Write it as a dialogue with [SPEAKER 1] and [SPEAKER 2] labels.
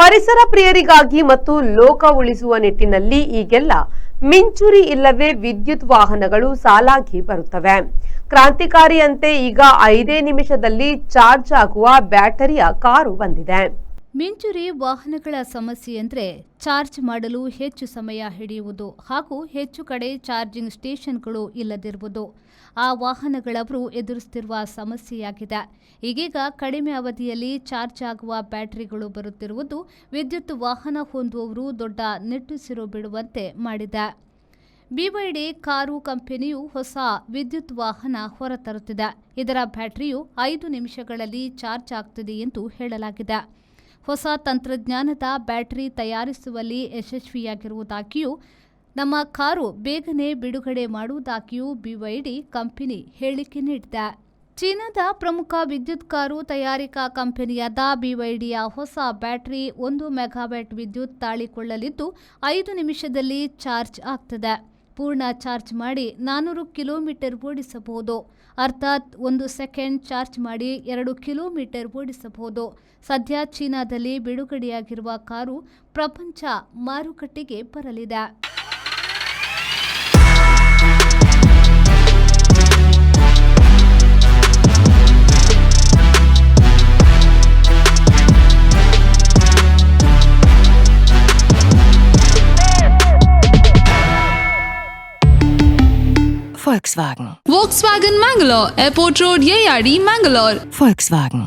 [SPEAKER 1] ಪರಿಸರ ಪ್ರಿಯರಿಗಾಗಿ ಮತ್ತು ಲೋಕ ಉಳಿಸುವ ನಿಟ್ಟಿನಲ್ಲಿ ಈಗೆಲ್ಲ ಮಿಂಚುರಿ ಇಲ್ಲವೇ ವಿದ್ಯುತ್ ವಾಹನಗಳು ಸಾಲಾಗಿ ಬರುತ್ತವೆ. ಕ್ರಾಂತಿಕಾರಿಯಂತೆ ಈಗ 5 ನಿಮಿಷದಲ್ಲಿ ಚಾರ್ಜ್ ಆಗುವ ಬ್ಯಾಟರಿಯ ಕಾರು ಬಂದಿದೆ.
[SPEAKER 2] ಮಿಂಚುರಿ ವಾಹನಗಳ ಸಮಸ್ಯೆ ಅಂದರೆ ಚಾರ್ಜ್ ಮಾಡಲು ಹೆಚ್ಚು ಸಮಯ ಹಿಡಿಯುವುದು ಹಾಗೂ ಹೆಚ್ಚು ಕಡೆ ಚಾರ್ಜಿಂಗ್ ಸ್ಟೇಷನ್ಗಳು ಇಲ್ಲದಿರುವುದು ಆ ವಾಹನಗಳವರು ಎದುರಿಸುತ್ತಿರುವ ಸಮಸ್ಯೆಯಾಗಿದೆ. ಈಗೀಗ ಕಡಿಮೆ ಅವಧಿಯಲ್ಲಿ ಚಾರ್ಜ್ ಆಗುವ ಬ್ಯಾಟರಿಗಳು ಬರುತ್ತಿರುವುದು ವಿದ್ಯುತ್ ವಾಹನ ಹೊಂದುವವರು ದೊಡ್ಡ ನಿಟ್ಟುಸಿರು ಬಿಡುವಂತೆ ಮಾಡಿದೆ. BYD ಕಾರು ಕಂಪನಿಯು ಹೊಸ ವಿದ್ಯುತ್ ವಾಹನ ಹೊರತರುತ್ತಿದೆ. ಇದರ ಬ್ಯಾಟರಿಯು 5 ನಿಮಿಷಗಳಲ್ಲಿ ಚಾರ್ಜ್ ಆಗ್ತಿದೆ ಎಂದು ಹೇಳಲಾಗಿದೆ. ಹೊಸ ತಂತ್ರಜ್ಞಾನದ ಬ್ಯಾಟರಿ ತಯಾರಿಸುವಲ್ಲಿ ಯಶಸ್ವಿಯಾಗಿರುವುದಾಗಿಯೂ ನಮ್ಮ ಕಾರು ಬೇಗನೆ ಬಿಡುಗಡೆ ಮಾಡುವುದಾಗಿಯೂ BYD ಕಂಪನಿ ಹೇಳಿಕೆ ನೀಡಿದೆ. ಚೀನಾದ ಪ್ರಮುಖ ವಿದ್ಯುತ್ ಕಾರು ತಯಾರಿಕಾ ಕಂಪನಿಯಾದ BYDಯ ಹೊಸ ಬ್ಯಾಟರಿ 1 ಮೆಗಾವ್ಯಾಟ್ ವಿದ್ಯುತ್ ತಾಳಿಕೊಳ್ಳಲಿದ್ದು 5 ನಿಮಿಷದಲ್ಲಿ ಚಾರ್ಜ್ ಆಗ್ತದೆ. ಪೂರ್ಣ ಚಾರ್ಜ್ ಮಾಡಿ 400 ಕಿಲೋಮೀಟರ್ ಓಡಿಸಬಹುದು. ಅರ್ಥಾತ್ 1 ಸೆಕೆಂಡ್ ಚಾರ್ಜ್ ಮಾಡಿ 2 ಕಿಲೋಮೀಟರ್ ಓಡಿಸಬಹುದು. ಸದ್ಯ ಚೀನಾದಲ್ಲಿ ಬಿಡುಗಡೆಯಾಗಿರುವ ಕಾರು ಪ್ರಪಂಚ ಮಾರುಕಟ್ಟೆಗೆ ಬರಲಿದೆ.
[SPEAKER 3] Volkswagen.
[SPEAKER 4] Volkswagen Mangalore, Airport Road, Yeyadi, Mangalore.
[SPEAKER 3] Volkswagen.